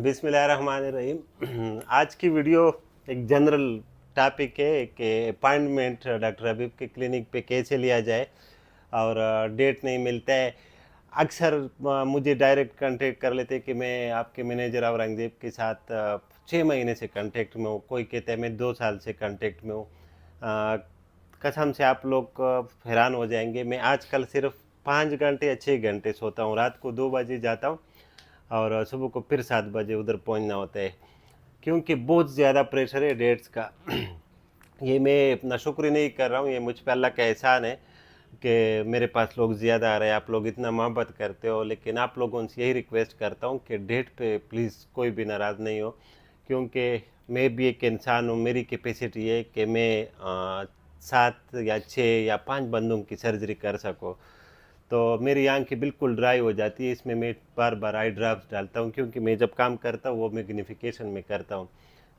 बिस्मिल्लाहिर्रहमानिर्रहीम। आज की वीडियो एक जनरल टॉपिक है कि अपॉइंटमेंट डॉक्टर हबीब के क्लिनिक पे कैसे लिया जाए और डेट नहीं मिलता है। अक्सर मुझे डायरेक्ट कांटेक्ट कर लेते कि मैं आपके मैनेजर औरंगजेब के साथ 6 महीने से कांटेक्ट में हूँ, कोई कहता है मैं 2 साल से कांटेक्ट में हूँ। कसम से आप लोग हैरान हो जाएंगे, मैं आजकल सिर्फ 5 घंटे या 6 घंटे सोता हूँ। रात को 2 बजे जाता हूँ और सुबह को फिर 7 बजे उधर पहुंचना होता है, क्योंकि बहुत ज़्यादा प्रेशर है डेट्स का। ये मैं अपना शुक्र नहीं कर रहा हूँ, ये मुझ पर अल्लाह का एहसान है कि मेरे पास लोग ज़्यादा आ रहे हैं। आप लोग इतना मोहब्बत करते हो, लेकिन आप लोगों से यही रिक्वेस्ट करता हूँ कि डेट पे प्लीज़ कोई भी नाराज़ नहीं हो, क्योंकि मैं भी एक इंसान हूँ। मेरी कैपेसिटी है कि मैं 7 या 6 या 5 बंदों की सर्जरी कर सकूँ। तो मेरी आंखें बिल्कुल ड्राई हो जाती है, इसमें मैं बार बार आई ड्रॉप्स डालता हूँ, क्योंकि मैं जब काम करता हूँ वो मैग्नीफिकेशन में करता हूँ।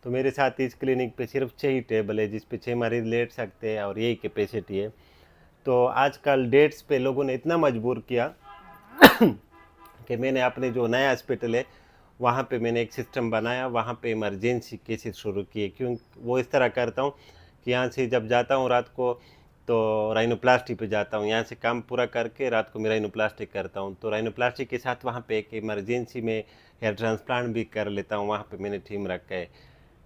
तो मेरे साथ इस क्लिनिक पे सिर्फ 6 ही टेबल है जिस पे 6 मरीज लेट सकते हैं और यही कैपेसिटी है। तो आजकल डेट्स पे लोगों ने इतना मजबूर किया कि मैंने अपने जो नया हॉस्पिटल है वहाँ पे मैंने एक सिस्टम बनाया, वहाँ पे इमरजेंसी केसेस शुरू किए। क्यों वो इस तरह करता हूँ कि यहाँ से जब जाता हूँ रात को तो राइनोप्लास्टी पे जाता हूँ, यहाँ से काम पूरा करके रात को मैं राइनोप्लास्टी करता हूँ। तो राइनोप्लास्टी के साथ वहाँ पे एक इमरजेंसी में हेयर ट्रांसप्लांट भी कर लेता हूँ, वहाँ पे मैंने टीम रखा है।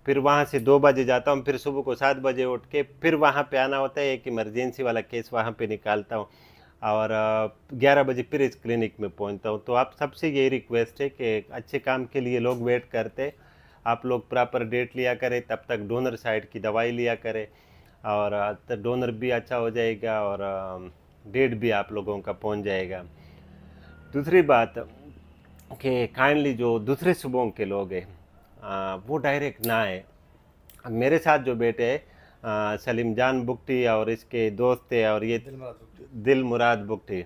फिर वहाँ से 2 बजे जाता हूँ, फिर सुबह को 7 बजे उठ के फिर वहाँ पे आना होता है, एक इमरजेंसी वाला केस वहाँ पे निकालता हूँ और 11 बजे फिर इस क्लिनिक में पहुँचता हूँ। तो आप सबसे यही रिक्वेस्ट है कि अच्छे काम के लिए लोग वेट करते, आप लोग प्रॉपर डेट लिया करें, तब तक डोनर साइड की दवाई लिया करें और तो डोनर भी अच्छा हो जाएगा और डेट भी आप लोगों का पहुँच जाएगा। दूसरी बात कि काइंडली जो दूसरे सूबों के लोग हैं वो डायरेक्ट ना आए। मेरे साथ जो बेटे हैं सलीम जान बुगटी और इसके दोस्त है, और ये दिल मुराद बुगटी,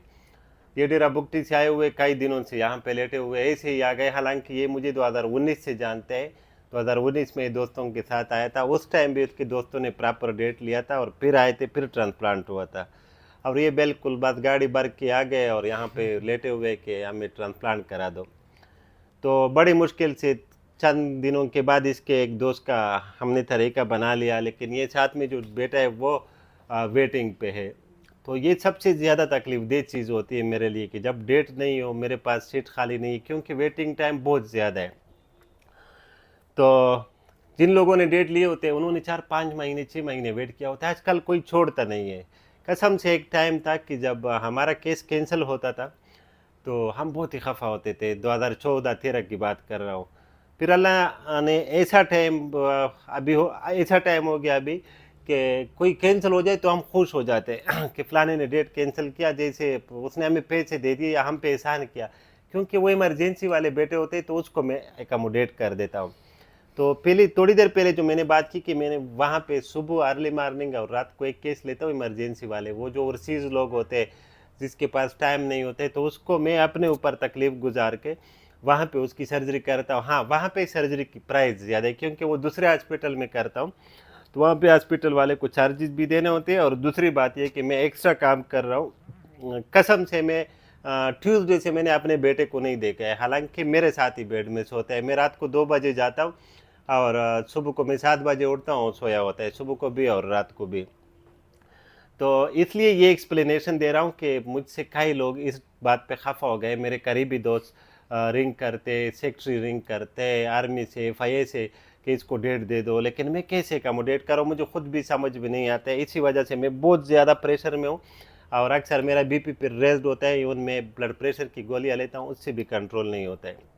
ये डेरा बुगटी से आए हुए कई दिनों से यहाँ पे लेटे हुए ऐसे ही आ गए। हालांकि ये मुझे 2019 से जानते हैं। 2019 में दोस्तों के साथ आया था, उस टाइम भी उसके दोस्तों ने प्रॉपर डेट लिया था और फिर आए थे, फिर ट्रांसप्लांट हुआ था। और ये बिल्कुल बस गाड़ी भर के आ गए और यहाँ पे लेटे हुए कि हमें ट्रांसप्लांट करा दो। तो बड़ी मुश्किल से चंद दिनों के बाद इसके एक दोस्त का हमने तरीका बना लिया, लेकिन ये साथ में जो बेटा है वो वेटिंग पे है। तो ये सबसे ज़्यादा तकलीफ दे चीज़ होती है मेरे लिए कि जब डेट नहीं हो, मेरे पास सीट खाली नहीं है, क्योंकि वेटिंग टाइम बहुत ज़्यादा है। तो जिन लोगों ने डेट लिए होते हैं उन्होंने 4-5 महीने 6 महीने वेट किया होता है। आजकल कोई छोड़ता नहीं है। कसम से एक टाइम था कि जब हमारा केस कैंसिल होता था तो हम बहुत ही खफा होते थे। 2014-13 की बात कर रहा हूँ। फिर अल्लाह ने ऐसा टाइम अभी हो ऐसा टाइम हो गया अभी कि कोई कैंसिल हो जाए तो हम खुश हो जाते हैं कि फलाने ने डेट कैंसिल किया, जैसे उसने हमें पैसे दे दिए या हम पे एहसान किया। क्योंकि वो इमरजेंसी वाले बेटे होते हैं तो उसको मैं एकोमोडेट कर देता हूँ। तो पहले थोड़ी देर पहले जो मैंने बात की कि मैंने वहाँ पे सुबह अर्ली मॉर्निंग और रात को एक केस लेता हूँ इमरजेंसी वाले, वो जो ओवरसीज़ लोग होते हैं जिसके पास टाइम नहीं होते, तो उसको मैं अपने ऊपर तकलीफ गुजार के वहाँ पे उसकी सर्जरी करता हूँ। हाँ, वहाँ पे सर्जरी की प्राइस ज़्यादा है क्योंकि वो दूसरे हॉस्पिटल में करता हूँ, तो वहाँ पे हॉस्पिटल वाले को चार्जेस भी देने होते हैं। और दूसरी बात ये कि मैं एक्स्ट्रा काम कर रहा हूँ। कसम से मैं ट्यूसडे से मैंने अपने बेटे को नहीं देखा है, हालांकि मेरे साथ ही बेड में सोता है। मैं रात को 2 बजे जाता हूँ और सुबह को मैं 7 बजे उठता हूँ, सोया होता है सुबह को भी और रात को भी। तो इसलिए ये एक्सप्लेनेशन दे रहा हूँ कि मुझसे कई लोग इस बात पे खफा हो गए। मेरे करीबी दोस्त रिंग करते, सेक्रेटरी रिंग करते आर्मी से, एफआईए से कि इसको डेट दे दो, लेकिन मैं कैसे अकोमोडेट करूँ, मुझे खुद भी समझ में नहीं आता है। इसी वजह से मैं बहुत ज़्यादा प्रेशर में हूँ और अक्सर मेरा बीपी फिर रेज्ड होता है। इवन मैं ब्लड प्रेशर की गोलियाँ लेता हूँ, उससे भी कंट्रोल नहीं होता है।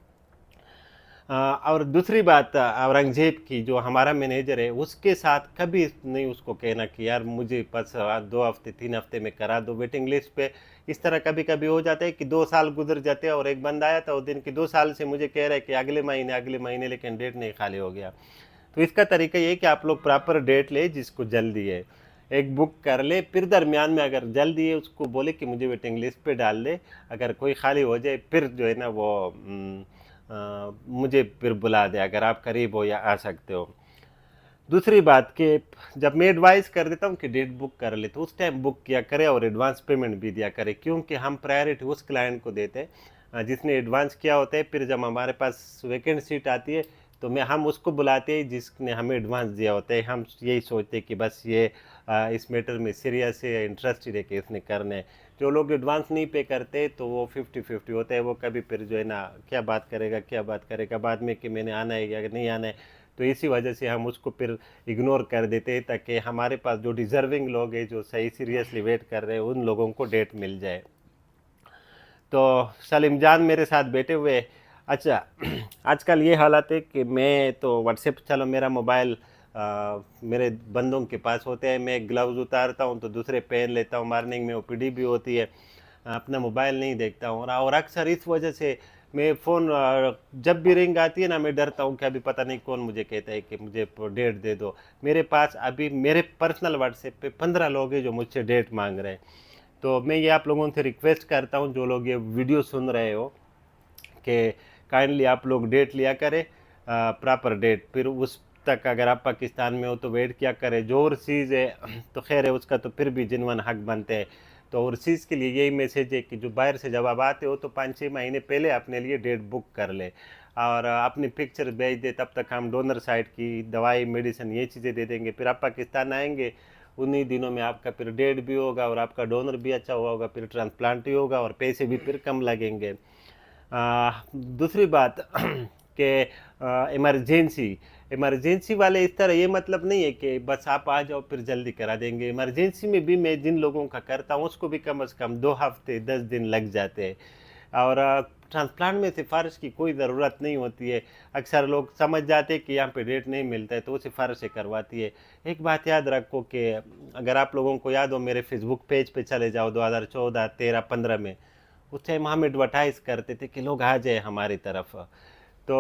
और दूसरी बात औरंगजेब की, जो हमारा मैनेजर है, उसके साथ कभी नहीं उसको कहना कि यार मुझे बस 2 हफ्ते 3 हफ्ते में करा दो वेटिंग लिस्ट पे। इस तरह कभी कभी हो जाता है कि 2 साल गुजर जाते हैं और एक बंदा आया था उस दिन की 2 साल से मुझे कह रहा है कि अगले महीने, लेकिन डेट नहीं खाली हो गया। तो इसका तरीका ये है कि आप लोग प्रॉपर डेट ले, जिसको जल्दी है एक बुक कर ले, फिर दरमियान में अगर जल्दी है उसको बोले कि मुझे वेटिंग लिस्ट पे डाल दे। अगर कोई खाली हो जाए फिर जो है ना वो मुझे फिर बुला दे अगर आप करीब हो या आ सकते हो। दूसरी बात कि जब मैं एडवाइस कर देता हूँ कि डेट बुक कर ले, तो उस टाइम बुक किया करे और एडवांस पेमेंट भी दिया करे, क्योंकि हम प्रायोरिटी उस क्लाइंट को देते हैं जिसने एडवांस किया होता है, फिर जब हमारे पास वैकेंट सीट आती है तो हम उसको बुलाते हैं जिसने हमें एडवांस दिया होता है। हम यही सोचते हैं कि बस ये इस मैटर में सीरियस है, इंटरेस्टेड है कि इसने करना है। जो लोग एडवांस नहीं पे करते तो वो 50-50 होता है, वो कभी फिर जो है ना क्या बात करेगा बाद में कि मैंने आना है या नहीं आना है। तो इसी वजह से हम उसको फिर इग्नोर कर देते हैं ताकि हमारे पास जो डिज़र्विंग लोग हैं, जो सही सीरियसली वेट कर रहे हैं, उन लोगों को डेट मिल जाए। तो सलीम जान मेरे साथ बैठे हुए। अच्छा, आजकल ये हालत है कि मैं तो व्हाट्सएप, चलो मेरा मोबाइल मेरे बंदों के पास होते हैं, मैं ग्लव्स उतारता हूँ तो दूसरे पहन लेता हूँ, मॉर्निंग में ओपीडी भी होती है, अपना मोबाइल नहीं देखता हूँ। और अक्सर इस वजह से मैं फ़ोन जब भी रिंग आती है ना, मैं डरता हूँ कि अभी पता नहीं कौन मुझे कहता है कि मुझे डेट दे दो। मेरे पास अभी मेरे पर्सनल व्हाट्सएप पे 15 लोग हैं जो मुझसे डेट मांग रहे हैं। तो मैं ये आप लोगों से रिक्वेस्ट करता हूँ, जो लोग ये वीडियो सुन रहे हो, कि काइंडली आप लोग डेट लिया करें, प्रॉपर डेट। फिर उस तक अगर आप पाकिस्तान में हो तो वेट क्या करें। जो ओवरसीज़ है तो खैर है, उसका तो फिर भी जिनवन हक बनते हैं। तो ओवरसीज़ के लिए यही मैसेज है कि जो बाहर से जब आप आते हो तो 5-6 महीने पहले अपने लिए डेट बुक कर ले और अपनी पिक्चर भेज दे। तब तक हम डोनर साइट की दवाई, मेडिसिन, ये चीज़ें दे देंगे। फिर आप पाकिस्तान आएंगे, उन्हीं दिनों में आपका फिर डेट भी होगा और आपका डोनर भी अच्छा हुआ होगा, फिर ट्रांसप्लांट भी होगा और पैसे भी फिर कम लगेंगे। दूसरी बात कि इमरजेंसी इमरजेंसी वाले इस तरह, ये मतलब नहीं है कि बस आप आ जाओ फिर जल्दी करा देंगे। इमरजेंसी में भी मैं जिन लोगों का करता हूँ उसको भी कम से कम 2 हफ्ते 10 दिन लग जाते हैं। और ट्रांसप्लांट में सिफारिश की कोई ज़रूरत नहीं होती है। अक्सर लोग समझ जाते हैं कि यहाँ पे डेट नहीं मिलता है तो वो सिफारिशें करवाती है। एक बात याद रखो कि अगर आप लोगों को याद हो, मेरे फेसबुक पेज पे चले जाओ 2014, 13, 15 में, उस टाइम हम एडवर्टाइज करते थे कि लोग आ जाए हमारी तरफ। तो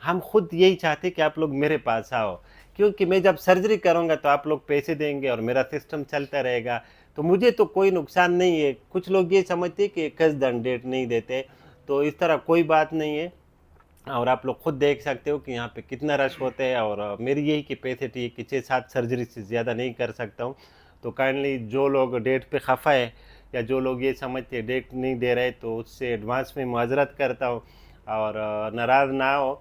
हम खुद यही चाहते कि आप लोग मेरे पास आओ, क्योंकि मैं जब सर्जरी करूँगा तो आप लोग पैसे देंगे और मेरा सिस्टम चलता रहेगा, तो मुझे तो कोई नुकसान नहीं है। कुछ लोग ये समझते कि कसदन डेट नहीं देते, तो इस तरह कोई बात नहीं है। और आप लोग खुद देख सकते हो कि यहाँ पे कितना रश होता है। और मेरी यही कैपेसिटी है कि 6-7 सर्जरी से ज़्यादा नहीं कर सकता हूँ। तो काइंडली जो लोग डेट पे खफा है या जो लोग ये समझते हैं डेट नहीं दे रहे, तो उससे एडवांस में माजरत करता हूँ और नाराज़ ना हो।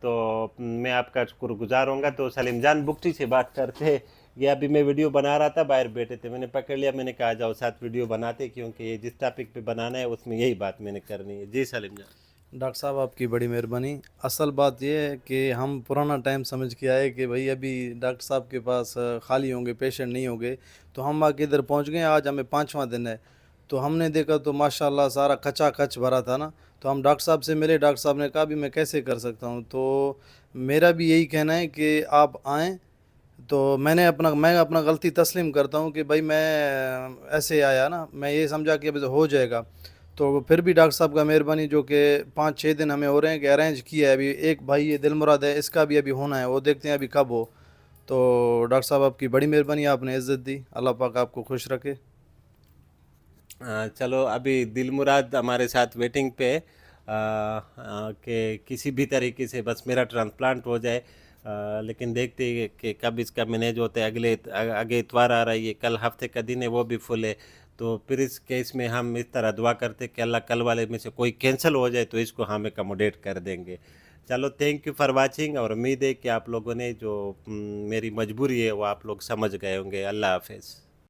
तो मैं आपका शुक्रगुजार होऊंगा। तो सलीम जान बुकटी से बात करते हैं। ये अभी मैं वीडियो बना रहा था, बाहर बैठे थे, मैंने पकड़ लिया, मैंने कहा जाओ साथ वीडियो बनाते, क्योंकि ये जिस टॉपिक पे बनाना है उसमें यही बात मैंने करनी है। जी सलीम जान। डॉक्टर साहब आपकी बड़ी मेहरबानी। असल बात यह है कि हम पुराना टाइम समझ के आए कि भाई अभी डॉक्टर साहब के पास खाली होंगे, पेशेंट नहीं होंगे, तो हम आके इधर पहुंच गए। आज हमें 5वां दिन है, तो हमने देखा तो माशाल्लाह सारा कच्चा कच भरा था ना। तो हम डॉक्टर साहब से मिले, डॉक्टर साहब ने कहा भी मैं कैसे कर सकता हूँ। तो मेरा भी यही कहना है कि आप आएँ। तो मैं अपना गलती तस्लीम करता हूँ कि भाई मैं ऐसे आया ना, मैं ये समझा कि अभी तो हो जाएगा। तो फिर भी डॉक्टर साहब का मेहरबानी, जो कि 5-6 दिन हमें हो रहे हैं कि अरेंज किया है। अभी एक भाई ये दिलमुराद है, इसका भी अभी होना है, वो देखते हैं अभी कब हो। तो डॉक्टर साहब आपकी बड़ी मेहरबानी, आपने इज़्ज़त दी, अल्लाह पाक आपको खुश रखे। चलो अभी दिलमुराद हमारे साथ वेटिंग पे है, कि किसी भी तरीके से बस मेरा ट्रांसप्लांट हो जाए। लेकिन देखते हैं कि कब इसका मैनेज होता है। आगे इतवार आ रही है, कल हफ्ते का दिन है, वो भी फुल है। तो फिर इस केस में हम इस तरह दुआ करते कि अल्लाह कल वाले में से कोई कैंसिल हो जाए तो इसको हम एकमोडेट कर देंगे। चलो, थैंक यू फॉर वाचिंग, और उम्मीद है कि आप लोगों ने जो मेरी मजबूरी है वो आप लोग समझ गए होंगे। अल्लाह हाफिज़।